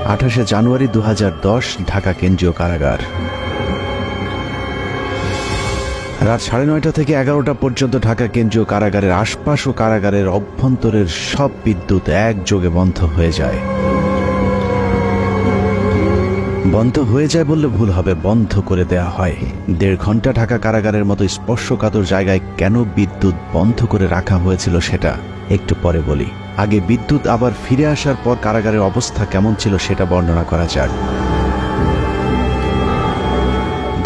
28শে জানুয়ারি 2010 ঢাকা কেন্দ্রীয় কারাগার। রাত 9:30 থেকে 11টা পর্যন্ত ঢাকা কেন্দ্রীয় কারাগারের আশপাশ ও কারাগারের অভ্যন্তরের সব বিদ্যুৎ একযোগে বন্ধ হয়ে যায়। বন্ধ হয়ে যায় বললে ভুল হবে, বন্ধ করে দেয়া হয়। 1.5 ঘন্টা ঢাকা কারাগারের মতো স্পর্শকাতর জায়গায় কেন বিদ্যুৎ বন্ধ করে রাখা হয়েছিল সেটা একটু পরে বলি। আগে বিদ্যুৎ আবার ফিরে আসার পর কারাগারের অবস্থা কেমন ছিল সেটা বর্ণনা করা যাক।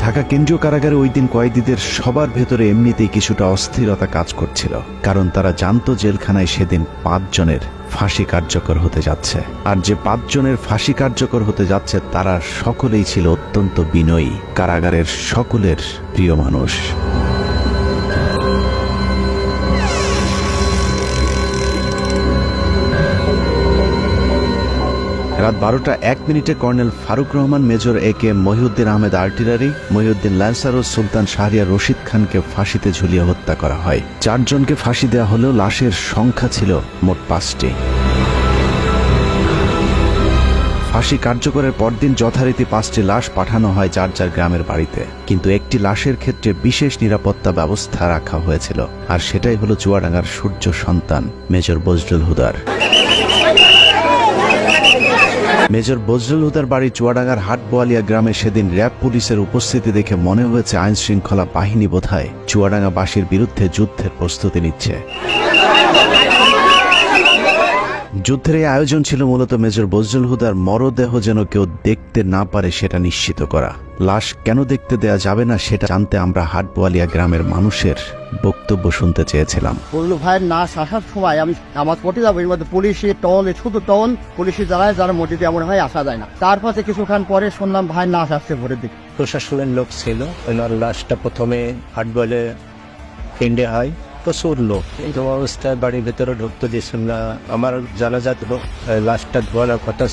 ঢাকা কেন্দ্রীয় কারাগারে ওই দিন কয়েদিদের সবার ভেতরে এমনিতেই কিছুটা অস্থিরতা কাজ করছিল, কারণ তারা জানতো জেলখানায় সেদিন 5 জনের ফাঁসি কার্যকর হতে যাচ্ছে। আর যে 5 জনের ফাঁসি কার্যকর হতে যাচ্ছে তারা সকলেই ছিল অত্যন্ত বিনয়ী, কারাগারের সকলের প্রিয় মানুষ। রাত 12:01 colonel Faruk Rahman, major AK Mohiuddin Ahmed artillery, Mohiuddin lancer ও সুলতান শাহরিয়ার রশিদ খানকে ফাঁসিতে ঝুলিয়ে হত্যা করা হয়। 4 জনকে ফাঁসি দেওয়া হলেও লাশের সংখ্যা ছিল মোট 5টি। ফাঁসি কার্যকরের পরদিন যথারীতি 5টি লাশ পাঠানো হয় যার যার গ্রামের বাড়িতে, কিন্তু একটি লাশের ক্ষেত্রে বিশেষ নিরাপত্তা ব্যবস্থা রাখা হয়েছিল, আর সেটাই হলো চুয়াডাঙ্গার সূর্য সন্তান মেজর বজলুল হুদার। মেজর বজলুল হুদার বাড়ি চুয়াডাঙ্গার হাটবোয়ালিয়া গ্রামে সেদিন র্যাব পুলিশের উপস্থিতি দেখে মনে হয়েছে আইন শৃঙ্খলা বাহিনী বোধহয় চুয়াডাঙ্গাবাসীর বিরুদ্ধে যুদ্ধের প্রস্তুতি নিচ্ছে। যুদ্ধের এই আয়োজন ছিল মূলত মেজর বজলুল হুদার মরদেহ যেন কেউ দেখতে না পারে সেটা নিশ্চিত করা। লাশ কেন দেখতে দেয়া যাবে না সেটা জানতে আমরা হাটবোয়ালিয়া গ্রামের মানুষের বক্তব্য শুনতে চেয়েছিলাম। বললো ভাইয়ের নাশ আসার সময় আমি আমার পটে যাবো, এর মধ্যে পুলিশি টল, শুধু টল পুলিশি জায়গায় যারা মসজিদে এমন হয় আসা যায় না। তারপরে কিছুক্ষণ পরে শুনলাম ভাইয়ের নাশ আসছে ভোরের দিকে। প্রশাসনের লোক ছিল, ওনার লাশটা প্রথমে হাটবলে কেন্দ্রে হয়, প্রচুর লোক। এই অবস্থায় বাড়ির ভেতরে ঢুকতে দিয়েছিল না। আমার জানাজাত লাশটা ধোয়ানোর কথা,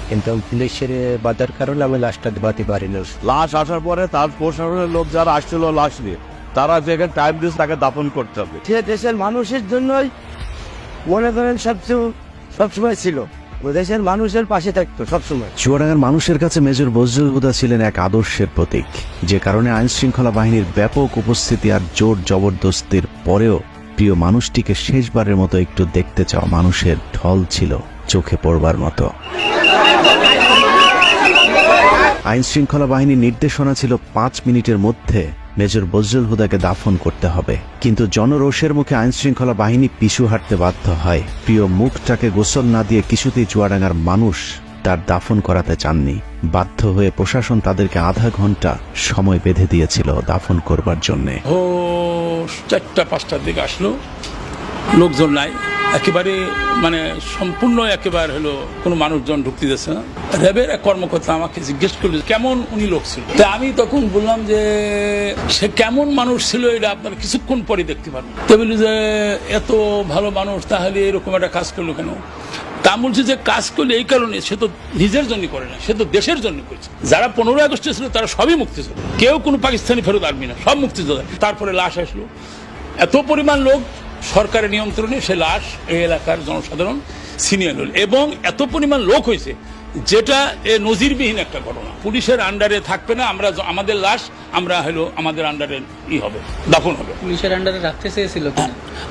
কিন্তু পুলিশের বাধার কারণে আমি লাশটা ধোয়াতে পারিনি। লাশ আসার পরে তার প্রশাসনের লোক যারা আসছিল লাশ নিয়ে, তারা যেখানে টাইম দিয়েছে তাকে দাফন করতে হবে। সে দেশের মানুষের জন্যই মনে করেন সবসময় ছিল, দেশের মানুষের পাশে থাকতো সবসময়। চুয়াডাঙ্গার মানুষের কাছে মেজর বজলুল হুদা ছিলেন এক আদর্শের প্রতীক, যে কারণে আইন শৃঙ্খলা বাহিনীর ব্যাপক উপস্থিতি আর জোর জবরদস্তির পরেও প্রিয় মানুষটিকে শেষবারের মতো একটু দেখতে চাওয়া মানুষের ঢল ছিল চোখে পড়বার মতো। আইন শৃঙ্খলা বাহিনীর নির্দেশনা ছিল 5 মিনিটের মধ্যে মেজর বজলুল হুদাকে দাফন করতে হবে, কিন্তু জনরোষের মুখে আইন শৃঙ্খলা বাহিনী পিছু হাঁটতে বাধ্য হয়। প্রিয় মুখটাকে গোসল না দিয়ে কিছুতেই চুয়াডাঙ্গার মানুষ তার দাফন করাতে চাননি। বাধ্য হয়ে প্রশাসন তাদেরকে আধা ঘন্টা সময় বেঁধে দিয়েছিল দাফন করবার জন্যে। 4টা-5টার দিকে আসলো, লোকজন নাই একেবারে, মানে সম্পূর্ণ একেবারে হলো কোনো মানুষজন ঢুকতে দিচ্ছে না। র্যাবের এক কর্মকর্তা আমাকে জিজ্ঞেস করলো কেমন উনি লোক ছিল। তা আমি তখন বললাম যে সে কেমন মানুষ ছিল এটা আপনারা কিছুক্ষণ পরে দেখতে পারবেন। তো বলি যে এত ভালো মানুষ, তাহলে এরকম একটা কাজ করলো কেন? তা বলছে যে কাজ করলে এই কারণে, সে তো নিজের জন্য করে না, সে তো দেশের জন্য করছে। যারা 15ই আগস্টে ছিল তারা সবই মুক্তিযোদ্ধা, কেউ কোনো পাকিস্তানি ফেরত আসবে না, সব মুক্তিযোদ্ধা। তারপরে লাশ আসলো, এত পরিমাণ লোক সরকারের নিয়ন্ত্রণে সে লাশ এই এলাকার জনসাধারণ ছিনিয়ে নিল, এবং এত পরিমাণ লোক হয়েছে যেটা নজিরবিহীন একটা ঘটনা। পুলিশের আন্ডারে থাকবে না, আমরা আমাদের লাশ আমরা হলো আমাদের আন্ডারে হবে, দাফন হবে। পুলিশের আন্ডারে রাখতে চেয়েছিল,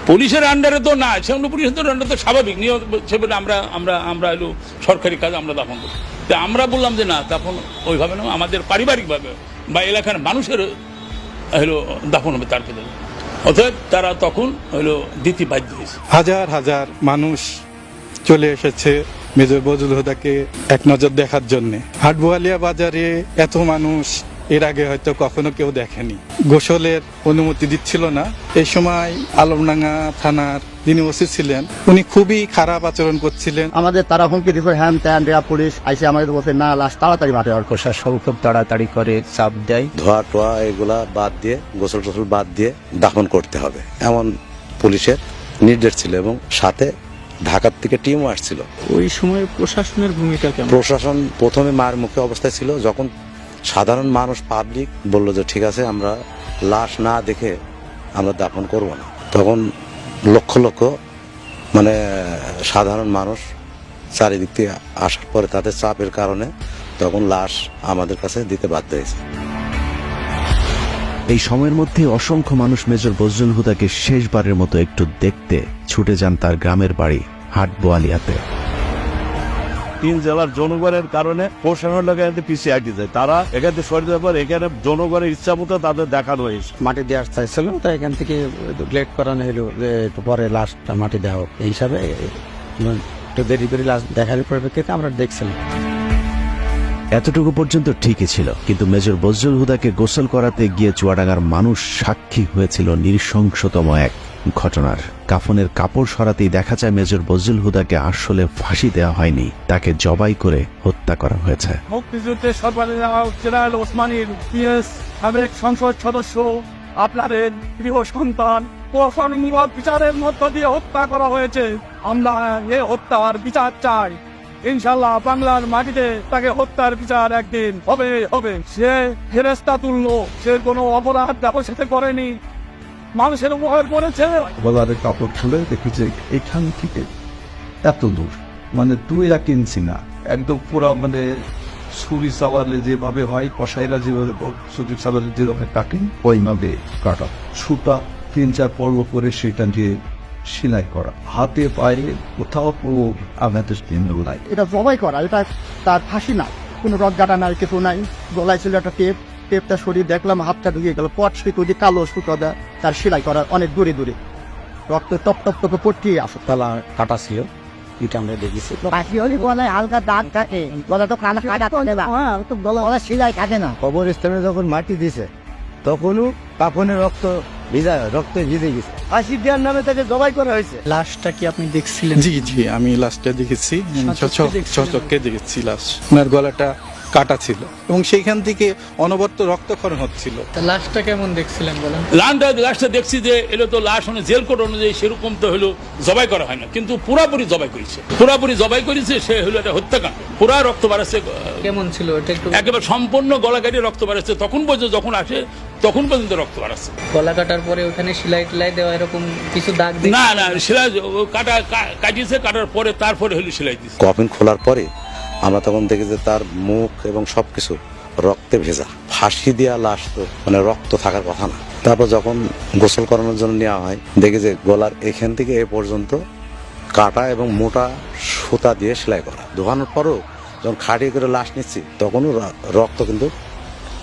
পুলিশের আন্ডারে তো না, সেগুলো পুলিশের আন্ডারে তো স্বাভাবিক নিয়ম সেভাবে আমরা হলো সরকারি কাজ আমরা দাফন করি। তা আমরা বললাম যে না, দাফন ওইভাবে না, আমাদের পারিবারিকভাবে বা এলাকার মানুষের হলো দাফন হবে তার পেলে। অর্থাৎ তারা তখন হলো দিতে বাধ্য হয়েছে। হাজার হাজার মানুষ চলে এসেছে মেজর বজলুল হুদাকে এক নজর দেখার জন্য। হাটবোয়ালিয়া বাজারে এত মানুষ এর আগে হয়তো কখনো কেউ দেখেনি। গোসলের অনুমতি দিচ্ছিল না। এই সময় আলমডাঙ্গা থানার যিনি ওসি ছিলেন উনি খুবই খারাপ আচরণ করছিলেন। আমাদের তারা হুমকি দিত, হ্যান ত্যান, র্যাব পুলিশ আইসে আমাদের বলছে না, লাশ তাড়াতাড়ি মাঠে। আর প্রশাসন খুব তাড়াতাড়ি করে চাপ দেয়, ধোয়া টোয়া এগুলা বাদ দিয়ে, গোসল টোসল বাদ দিয়ে দাফন করতে হবে এমন পুলিশের নির্দেশ ছিল, এবং সাথে ঢাকার থেকে টিমও আসছিল। ওই সময় প্রশাসনের ভূমিকা কেমন? প্রশাসন প্রথমে মার মুখে অবস্থায় ছিল, যখন সাধারণ মানুষ পাবলিক বলল যে ঠিক আছে আমরা লাশ না দেখে আমরা দাফন করব না, তখন লক্ষ লক্ষ মানে সাধারণ মানুষ চারিদিক থেকে আসার পরে তাদের চাপের কারণে তখন লাশ আমাদের কাছে দিতে বাধ্য হয়েছে। এই সময়ের মধ্যে অসংখ্য মানুষ মেজর বজলুল হুদাকে শেষবারের মতো একটু দেখতে ছুটে যান তার গ্রামের বাড়ি হাটবোয়ালিয়াতে। 3 জেলার জনগণের কারণে প্রশাসনের লোক এখানে পিছিয়ে আটকে যায়, তারা এখান থেকে সরে যাওয়ার পর এখানে জনগণের ইচ্ছা মতো তাদের দেখানো হয়েছে। মাটি দেওয়ার চাইছিল, তো এখান থেকে লেট করানো হলো যে একটু পরে লাশটা মাটি দেওয়া হোক, এই হিসাবে একটু দেরি করে লাশ দেখার পরিপ্রেক্ষিতে আমরা দেখছিলাম। এতটুকু পর্যন্ত ঠিকই ছিল, কিন্তু মেজর বজলুল হুদাকে গোসল করাতে গিয়ে চুয়াডাঙ্গার মানুষ সাক্ষী হয়েছিল নৃশংসতম এক ঘটনার। কাফনের কাপড় সরাতেই দেখা যায় মেজর বজলুল হুদাকে আসলে ফাঁসি দেওয়া হয়নি, তাকে জবাই করে হত্যা করা হয়েছে। মুক্তিযুদ্ধে সর্বাধিক জেনারেল ওসমানীর পিএস সাবেক সংসদ সদস্য আপনাদের প্রিয় সন্তান প্রশাসনমূলক বিচারের মধ্য দিয়ে হত্যা করা হয়েছে। আমরা এ হত্যার বিচার চাই। ইনশাল্লাহ বাংলার মাটিতে তাকে হত্যার বিচার একদিন হবে হবে। সে ফেরেস্তা তুললো, সে কোনো অপরাধ কারোর সাথে করেনি, মানুষের উপকার করেছে। গলার কাপড় খুলে দেখি যে এখান থেকে এত দূর, মানে 2 ইঞ্চি না, একদম পুরো মানে ছুরি চাওয়ালে যেভাবে হয়, কষাইরা যেভাবে ছুরি চাওয়ালে যেভাবে কাটেন ওইভাবে কাটা, সুতা 3-4 পর্ব করে সেটা দিয়ে সেলাই করা, হাতে পায়ে কোথাও আমাদের নাই। এটা জবাই করা, এটা তার ফাঁসি না, কোনো রজ্জাটা নাই, কিছু নাই। গলায় ছিল একটা টেপটা সরিয়ে দেখলাম হাতটা ঢুকে গেল, পট সুতো দিয়ে কালো সুতো তার সেলাই করা অনেক দূরে দূরে, রক্ত টপ টপ টপে পড়তেই আসে। তালা কাটা ছিল, এটা আমরা দেখেছি। ফাঁসি হলে গলায় হালকা দাগ থাকে, গলা তো কাটা গলা সেলাই থাকে না। কবরস্থানে যখন মাটি দিছে তখনও কাফনের রক্তে ভিজে গেছে। ফাঁসি দেওয়ার নামে তাকে জবাই করা হয়েছে। লাশটা কি আপনি দেখছিলেন? জি জি, আমি লাশটা দেখেছি, দেখছিলেন? চোখে দেখেছি লাশ। ওনার গলাটা কাটা ছিল এবং সেইখান থেকে অনবরত রক্তক্ষরণ হচ্ছিল। তা লাশটা কেমন দেখছিলেন বলেন? লাশটা দেখছি যে এলো তো লাশ জেল কোড অনুযায়ী সেরকম তো হলো জবাই করা হয় না, কিন্তু পুরাপুরি জবাই করেছে। সে হলো একটা হত্যাকাণ্ড, পুরা রক্ত বাড়াচ্ছে। কেমন ছিল এটা একটু? একেবারে সম্পূর্ণ গলা কাটিয়ে রক্ত বাড়াচ্ছে, তখন পর্যন্ত যখন আসে তখন পর্যন্ত রক্ত বাড়াচ্ছে। গলা কাটার পরে ওখানে সেলাই টেলাই দেওয়া এরকম কিছু দাগ? না, সেলাই কাটিয়েছে, কাটার পরে তারপরে হলো সেলাই দিচ্ছে। কফিন খোলার পরে আমরা তখন দেখি যে তার মুখ এবং সবকিছু রক্তে ভেজা। ফাঁসি দেওয়া লাশ তো মানে রক্ত থাকার কথা না। তারপর যখন গোসল করানোর জন্য নেওয়া হয়, দেখি যে গলার এখান থেকে এ পর্যন্ত কাটা এবং মোটা সুতা দিয়ে সেলাই করা। ধোয়ানোর পরও যখন খাটিয়ে করে লাশ নিচ্ছি তখনও রক্ত কিন্তু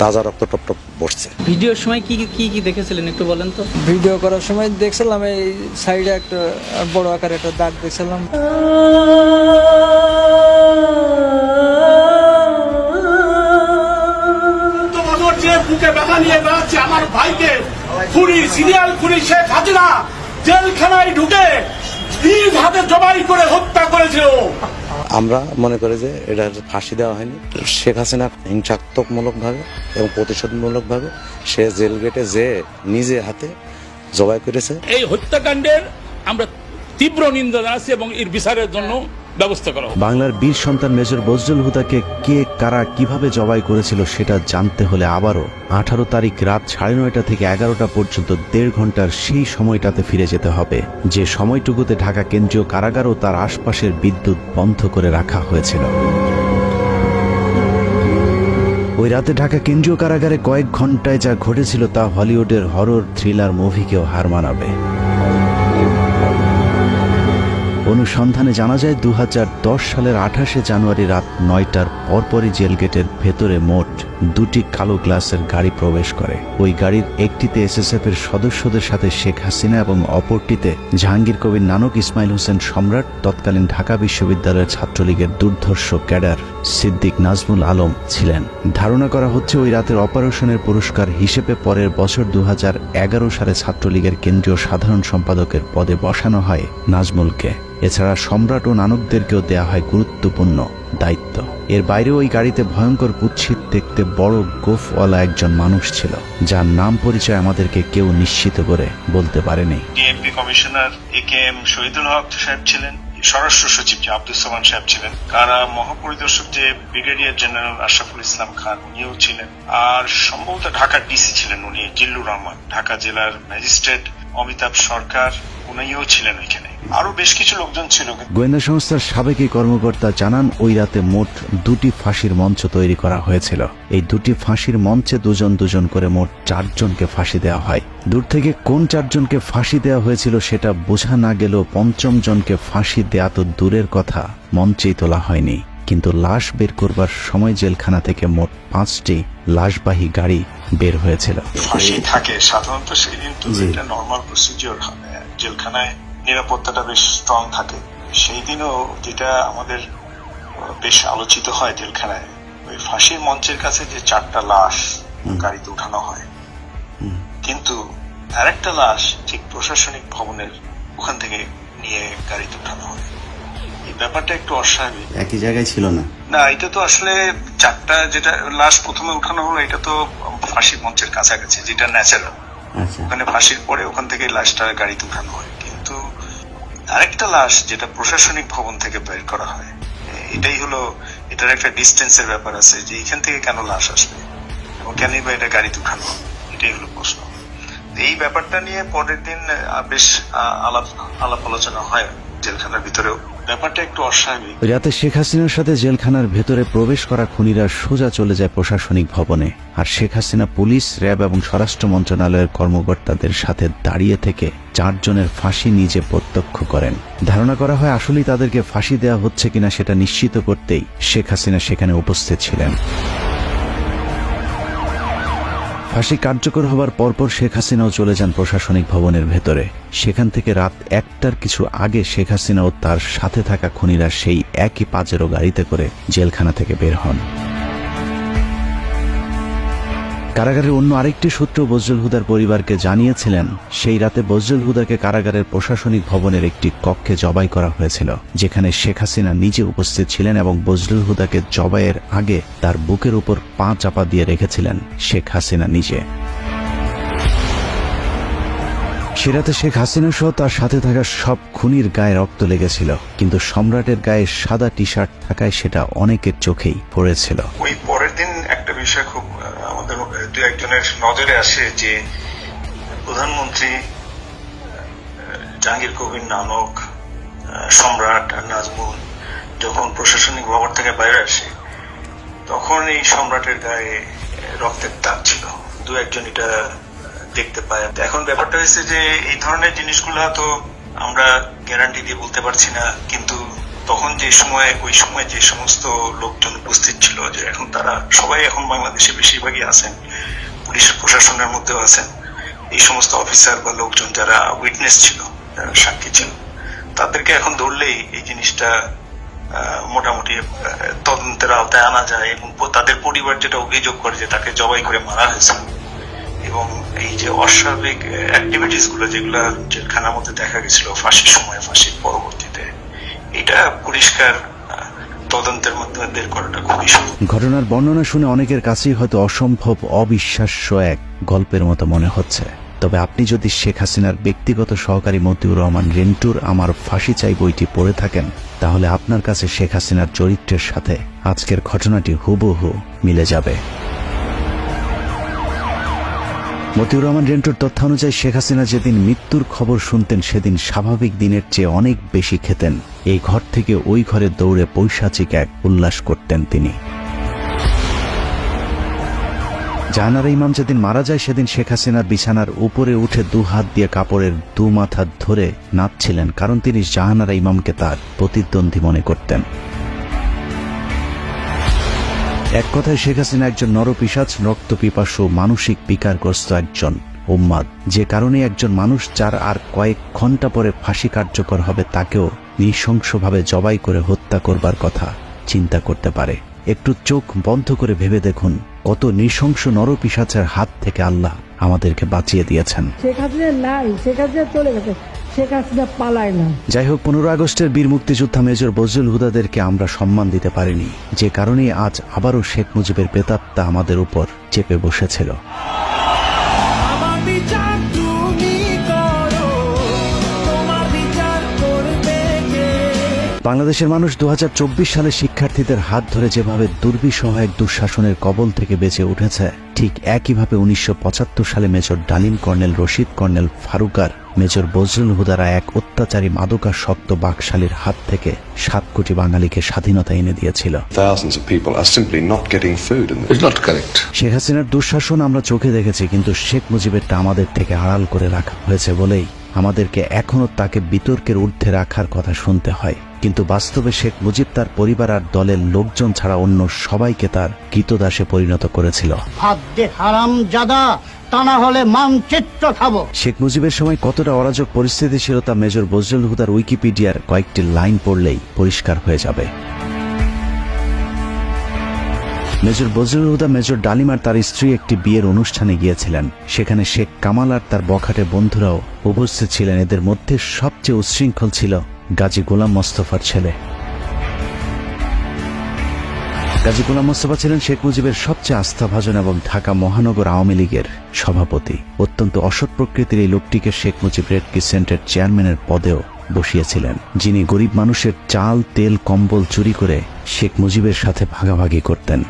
তাজা রক্ত টপ টপ বসছে। ভিডিওর সময় কি কি কি দেখেছিলেন একটু বলেন তো? ভিডিও করার সময় দেখছিলাম এই সাইডে একটা বড় আকারে একটা দাগ দেখছিলাম। বুকে ব্যথা নিয়ে বেড়াচ্ছে আমার ভাইকে সিরিয়াল খুনি শেখ হাসিনা জেলখানায় ঢুকে নিজ হাতে জবাই করে হত্যা করেছিল। আমরা মনে করি যে এটা ফাঁসি দেওয়া হয়নি, শেখ হাসিনা হিংসাত্মকমূলক ভাবে এবং প্রতিশোধমূলক ভাবে সে জেল গেটে যে নিজে হাতে জবাই করেছে। এই হত্যাকাণ্ডের আমরা তীব্র নিন্দা জানাচ্ছি এবং এর বিচারের জন্য ব্যবস্থা করা। বাংলার বীর সন্তান মেজর বজলুল হুদাকে কে কারা কিভাবে জবাই করেছিল সেটা জানতে হলে আবারও 18 তারিখ রাত 9:30 থেকে 11টা পর্যন্ত 1.5 ঘন্টার সেই সময়টাতে ফিরে যেতে হবে, যে সময়টুকুতে ঢাকা কেন্দ্রীয় কারাগার ও তার আশপাশের বিদ্যুৎ বন্ধ করে রাখা হয়েছিল। ওই রাতে ঢাকা কেন্দ্রীয় কারাগারে কয়েক ঘন্টায় যা ঘটেছিল তা হলিউডের হরর থ্রিলার মুভিকেও হার মানাবে। অনুসন্ধানে জানা যায় 2010 সালের 28 জানুয়ারি রাত 9টার পরপরই জেলগেটের ভেতরে মোট 2টি কালো গ্লাসের গাড়ি প্রবেশ করে। ওই গাড়ির একটিতে এসএসএফ এর সদস্যদের সাথে শেখ হাসিনা এবং অপরটিতে জাহাঙ্গীর কবির নানক, ইসমাইল হোসেন সম্রাট, তৎকালীন ঢাকা বিশ্ববিদ্যালয়ের ছাত্রলীগের দুর্ধর্ষ ক্যাডার সিদ্দিক নাজমুল আলম ছিলেন। ধারণা করা হচ্ছে ওই রাতের অপারেশনের পুরস্কার হিসেবে পরের বছর 2011 সালে ছাত্রলীগের কেন্দ্রীয় সাধারণ সম্পাদকের পদে বসানো হয় নাজমুলকে। এছাড়া সম্রাট ও নানকদেরকেও দেয়া হয় গুরুত্বপূর্ণ দায়িত্ব। এর বাইরেও ওই গাড়িতে ভয়ঙ্কর কুৎসিত দেখতে বড় গোফওয়ালা একজন মানুষ ছিল, যার নাম পরিচয় আমাদেরকে কেউ নিশ্চিত করে বলতে পারেনি। ডিএমপি কমিশনার একেএম শহীদুল হক সাহেব ছিলেন, স্বরাষ্ট্র সচিব যে আব্দুল সামান সাহেব ছিলেন, কারা মহাপরিদর্শক যে ব্রিগেডিয়ার জেনারেল আশরাফুল ইসলাম খান উনিও ছিলেন, আর সম্ভবত ঢাকার ডিসি ছিলেন উনি জিল্লুর রহমান, ঢাকা জেলার ম্যাজিস্ট্রেট অমিতাভ সরকার উনিও ছিলেন ওইখানে, আরো বেশ কিছু লোকজন ছিল। গোয়েন্দা সংস্থার সাবেক এই কর্মকর্তা জানান, ওই রাতে মোট 2টি ফাঁসির মঞ্চ তৈরি করা হয়েছিল। এই 2টি ফাঁসির মঞ্চে দুজন দুজন করে মোট 4 জনকে ফাঁসি দেওয়া হয়। দূর থেকে কোন 4 জনকে ফাঁসি দেওয়া হয়েছিল সেটা বোঝা না গেলেও 5ম জনকে ফাঁসি দেয়া তো দূরের কথা, মঞ্চেই তোলা হয়নি। কিন্তু লাশ বের করবার সময় জেলখানা থেকে মোট 5টি লাশবাহী গাড়ি বের হয়েছিল। ফাঁসি থাকে সাধারণত সেই দিন, তো এটা নর্মাল প্রসিজিওর। জেলখানায় নিরাপত্তাটা বেশ স্ট্রং থাকে। সেই দিনও যেটা আমাদের বেশ আলোচিত হয় জেলখানায়, ওই ফাঁসির মঞ্চের কাছে যে 4টা লাশ গাড়িতে উঠানো হয়, কিন্তু আরেকটা লাশ ঠিক প্রশাসনিক ভবনের ওখান থেকে নিয়ে গাড়িতে উঠানো হয়। এই ব্যাপারটা একটু অস্বাভাবিক। একই জায়গায় ছিল না। না, এটা তো আসলে 4টা যেটা লাশ প্রথমে উঠানো হলো, এটা তো ফাঁসির মঞ্চের কাছাকাছি, যেটা ন্যাচারাল। ওখানে ফাঁসির পরে ওখান থেকে লাশটা গাড়িতে উঠানো হয়। কিন্তু আরেকটা লাশ যেটা প্রশাসনিক ভবন থেকে বের করা হয়, এটাই হলো, এটার একটা ডিস্টেন্সের ব্যাপার আছে, যে এখান থেকে কেন লাশ আসবে এবং কেনই বা এটা গাড়িতে উঠানো হবে, এটাই হলো প্রশ্ন। এই ব্যাপারটা নিয়ে পরের দিন বেশ আলাপ আলোচনা হয় জেলখানার ভিতরেও। ব্যাপারটা একটু অস্বাভাবিক। রাতে শেখ হাসিনার সাথে জেলখানার ভেতরে প্রবেশ করা খুনিরা সোজা চলে যায় প্রশাসনিক ভবনে, আর শেখ হাসিনা পুলিশ, র্যাব এবং স্বরাষ্ট্র মন্ত্রণালয়ের কর্মকর্তাদের সাথে দাঁড়িয়ে থেকে 4 জনের ফাঁসি নিজে প্রত্যক্ষ করেন। ধারণা করা হয় আসলেই তাদেরকে ফাঁসি দেওয়া হচ্ছে কিনা সেটা নিশ্চিত করতেই শেখ হাসিনা সেখানে উপস্থিত ছিলেন। ফাঁসি কার্যকর হবার পরপর শেখ হাসিনাও চলে যান প্রশাসনিক ভবনের ভেতরে। সেখান থেকে রাত 1টার কিছু আগে শেখ হাসিনা ও তার সাথে থাকা খুনিরা সেই একই পাজেরো গাড়িতে করে জেলখানা থেকে বের হন। কারাগারের অন্য আরেকটি সূত্র বজলুল হুদার পরিবারকে জানিয়েছিলেন, সেই রাতে বজলুল হুদাকে কারাগারের প্রশাসনিক ভবনের একটি কক্ষে জবাই করা হয়েছিল, যেখানে শেখ হাসিনা নিজে উপস্থিত ছিলেন এবং বজলুল হুদাকে জবাইয়ের আগে তার বুকের উপর পা চাপা দিয়ে রেখেছিলেন শেখ হাসিনা নিজে। সে রাতে শেখ হাসিনা সহ তার সাথে থাকা সব খুনির গায়ে রক্ত লেগেছিল, কিন্তু সম্রাটের গায়ে সাদা টি শার্ট থাকায় সেটা অনেকের চোখেই পড়েছিল। ওই পরের দিন একটা বিষয় খুব আমাদের দু একজনের নজরে আসে, যে প্রধানমন্ত্রী জাহাঙ্গীর কবির নানক, সম্রাট আর নাজমুল যখন প্রশাসনিক ভবন থেকে বাইরে আসে, তখন এই সম্রাটের গায়ে রক্তের দাগ ছিল। দু একজন এটা দেখতে পায়। এখন ব্যাপারটা হয়েছে যে এই ধরনের জিনিসগুলো তো আমরা গ্যারান্টি দিয়ে বলতে পারছি না, কিন্তু তখন যে সময়, ওই সময় যে সমস্ত লোকজন উপস্থিত ছিল, যে এখন তারা সবাই এখন বাংলাদেশে বেশিরভাগই আছেন, পুলিশ প্রশাসনের মধ্যেও আছেন, এই সমস্ত অফিসার বা লোকজন যারা উইটনেস ছিল, যারা সাক্ষী ছিল, তাদেরকে এখন ধরলেই এই জিনিসটা মোটামুটি তদন্তের আওতায় আনা যায়। এবং তাদের পরিবার যেটা অভিযোগ করে যে তাকে জবাই করে মারা হয়েছে, এবং এই যে অস্বাভাবিক অ্যাক্টিভিটিস গুলো যেগুলো জেলখানার মধ্যে দেখা গেছিল ফাঁসির সময়, ফাঁসির পরবর্তীতে, এটা পরিষ্কার তদন্তের মধ্যে বের করাটা খুবই সহজ। ঘটনার বর্ণনা শুনে অনেকের কাছেই হয়তো অসম্ভব, অবিশ্বাস্য এক গল্পের মতো মনে হচ্ছে। তবে আপনি যদি শেখ হাসিনার ব্যক্তিগত সহকারী মতিউর রহমান রেন্টুর আমার ফাঁসি চাই বইটি পড়ে থাকেন, তাহলে আপনার কাছে শেখ হাসিনার চরিত্রের সাথে আজকের ঘটনাটি হুবহু মিলে যাবে। মতিউর রহমান রেন্টুর তথ্য অনুযায়ী শেখ হাসিনা যেদিন মৃত্যুর খবর শুনতেন, সেদিন স্বাভাবিক দিনের চেয়ে অনেক বেশি খেতেন। এই ঘর থেকে ওই ঘরে দৌড়ে পৈশাচিক এক উল্লাস করতেন তিনি। জাহানারা ইমাম যেদিন মারা যায়, সেদিন শেখ হাসিনার বিছানার উপরে উঠে 2 হাত দিয়ে কাপড়ের 2 মাথা ধরে নাচছিলেন, কারণ তিনি জাহানারা ইমামকে তার প্রতিদ্বন্দ্বী মনে করতেন। এক কথায় শেখ হাসিনা একজন নরপিশাচ, রক্তপিপাসু, মানসিক বিকারগ্রস্ত একজন উম্মাদ, যে কারণে একজন মানুষ যার আর কয়েক ঘন্টা পরে ফাঁসি কার্যকর হবে, তাকেও নৃশংসভাবে জবাই করে হত্যা করবার কথা চিন্তা করতে পারে। একটু চোখ বন্ধ করে ভেবে দেখুন, কত নৃশংস নরপিশাচের হাত থেকে আল্লাহ আমাদেরকে বাঁচিয়ে দিয়েছেন। শেখ হাসিনা নাই, শেখ হাসিনা চলে গেছে, শেখ হাসিনা পালায় না। যাই হোক, 15 আগস্টের বীর মুক্তিযোদ্ধা মেজর বজলুল হুদাদেরকে আমরা সম্মান দিতে পারিনি, যে কারণে আজ আবারও শেখ মুজিবের প্রেতাত্মা আমাদের উপর চেপে বসেছিল। বাংলাদেশের মানুষ 2024 সালে শিক্ষার্থীদের হাত ধরে যেভাবে দুর্বিষহ এক দুঃশাসনের কবল থেকে বেঁচে উঠেছে, ঠিক একইভাবে 1975 সালে major Dalim, colonel Rashid, colonel ফারুকার, মেজর বজলুল হুদারা এক অত্যাচারী মাদকাসক্ত বাকশালীর হাত থেকে 7 কোটি বাঙালিকে স্বাধীনতা এনে দিয়েছিল। শেখ হাসিনার দুঃশাসন আমরা চোখে দেখেছি, কিন্তু শেখ মুজিবেরটা আমাদের থেকে আড়াল করে রাখা হয়েছে বলেই আমাদেরকে এখনো তাকে বিতর্কের ঊর্ধ্বে রাখার কথা শুনতে হয়। কিন্তু বাস্তবে শেখ মুজিব তার পরিবার আর দলের লোকজন ছাড়া অন্য সবাইকে তার কৃতদাসে পরিণত করেছিল। শেখ মুজিবের সময় কতটা অরাজক পরিস্থিতি ছিল তা মেজর বজলুল হুদার উইকিপিডিয়ার কয়েকটি লাইন পড়লেই পরিষ্কার হয়ে যাবে। মেজর বজলুল হুদা মেজর ডালিম আর তার স্ত্রী একটি বিয়ের অনুষ্ঠানে গিয়েছিলেন। সেখানে শেখ কামাল আর তার বখাটে বন্ধুরাও উপস্থিত ছিলেন। এদের মধ্যে সবচেয়ে উচ্ছৃঙ্খল ছিল গাজী গোলাম মোস্তফার ছেলে। গাজী গোলাম মোস্তফা ছিলেন শেখ মুজিবের সবচেয়ে আস্থাভাজন এবং ঢাকা মহানগর আওয়ামী লীগের সভাপতি। অত্যন্ত অসৎ প্রকৃতির এই লোকটিকে শেখ মুজিব রেড ক্রিসেন্টের চেয়ারম্যানের পদেও বসিয়েছিলেন, যিনি গরিব মানুষের চাল, তেল, কম্বল চুরি করে শেখ মুজিবের সাথে ভাগাভাগি করতেন।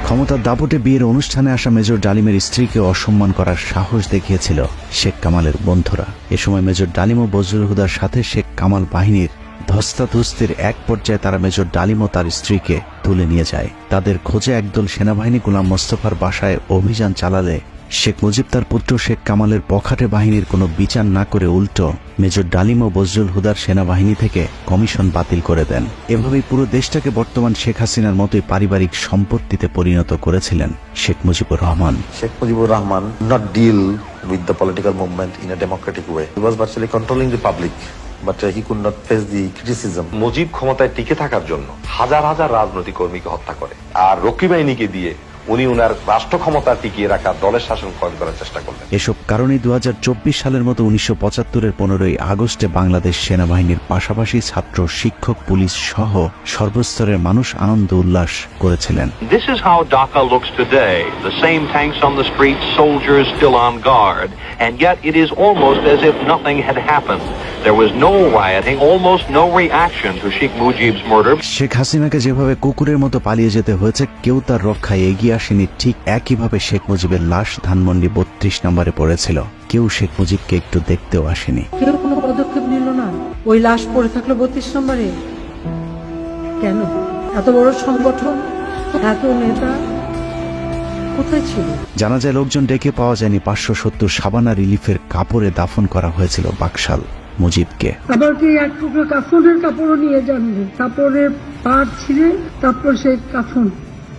ক্ষমতার দাপটে বিয়ের অনুষ্ঠানে আসা মেজর ডালিমের স্ত্রীকে অসম্মান করার সাহস দেখিয়েছিল শেখ কামালের বন্ধুরা। এ সময় মেজর ডালিম ও বজলুল হুদার সাথে শেখ কামাল বাহিনীর ধস্তাধস্তির এক পর্যায়ে তারা মেজর ডালিম ও তার স্ত্রীকে তুলে নিয়ে যায়। তাদের খোঁজে একদল সেনাবাহিনী গোলাম মোস্তফার বাসায় অভিযান চালালে শেখ মুজিব তার পুত্র শেখ কামালের বখাটে বাহিনীর কোনো বিচার না করে উল্টো মেজর ডালিম ও বজলুল হুদার সেনাবাহিনী থেকে কমিশন বাতিল করে দেন। এভাবেই পুরো দেশটাকে বর্তমান শেখ হাসিনার মতোই পারিবারিক সম্পত্তিতে পরিণত করেছিলেন Sheikh Mujibur Rahman. Sheikh Mujibur Rahman not deal with the political movement in a democratic way. He was virtually controlling the public, but he could not face the criticism. Mujib ক্ষমতায় টিকে থাকার জন্য হাজার হাজার রাজনৈতিক কর্মীকে হত্যা করে, আর রক্ষী বাহিনীকে দিয়ে উনি উনার রাষ্ট্র ক্ষমতা টিকিয়ে রাখা দলের শাসন কায়েম করার চেষ্টা করলেন। এসব কারণে 2024 সালের মতো 1975-এর 15ই আগস্টে বাংলাদেশ সেনাবাহিনীর পাশাপাশি ছাত্র, শিক্ষক, পুলিশ সহ সর্বস্তরের মানুষ আনন্দ উল্লাস করেছিলেন। This is how Dhaka looks today. The same tanks on the streets, soldiers still on guard, and yet it is almost as if nothing had happened. There was no rioting, almost no reaction to Sheikh Mujib's murder. Sheikh হাসিনাকে যেভাবে কুকুরের মতো পালিয়ে যেতে হয়েছে, কেউ তার রক্ষায় এগিয়ে আসেনি, ঠিক একইভাবে শেখ মুজিবের লাশ ধানমন্ডি 32 নম্বরে পড়েছিল। কেউ শেখ মুজিবকে একটু দেখতেও আসেনি। কেউ কোনো পদক্ষেপ নিল না। ওই লাশ পড়ে থাকলো 32 নম্বরে। কেন? এত বড় সংগঠন, এত নেতা কোথায় ছিল? জানা যায় লোকজন ডেকে পাওয়া যায়নি। 570 সাবানা রিলিফের কাপড়ে দাফন করা হয়েছিল বাকশাল মুজিবকে। আবার কি এক টুকরো কাফনের কাপড়ও নিয়ে যাননি, কাপড়ের পাড় ছিঁড়ে তারপর সেই কাফন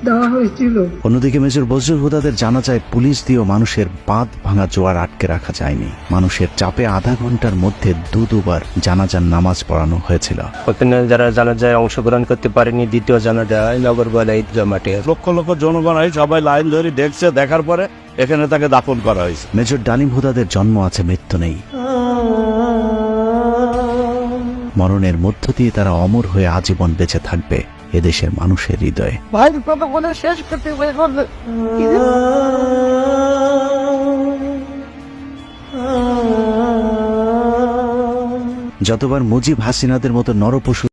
দেওয়া হয়েছিল। অন্যদিকে মেজর বজলুল হুদাদের জানা যায় পুলিশ দিয়েও মানুষের বাঁধ ভাঙা জোয়ার আটকে রাখা যায়নি। মানুষের চাপে আধা ঘন্টার মধ্যে দুবার জানাজার নামাজ পড়ানো হয়েছিল। ওখানে যারা জানাজায় অংশগ্রহণ করতে পারেনি, দ্বিতীয় জানাজায় নগরবালা ঈদগাহ মাঠে লক্ষ লক্ষ জনগণ সবাই লাইন ধরে দেখছে, দেখার পরে এখানে তাকে দাফন করা হয়েছে। মেজর ডালিম হুদাদের জন্ম আছে, মৃত্যু নেই। মরণের মধ্য দিয়ে তারা অমর হয়ে আজীবন বেঁচে থাকবে এদেশের মানুষের হৃদয়ে। ভাইয়ের কথা বলে শেষ করতে যতবার মুজিব হাসিনাদের মতো নরপশু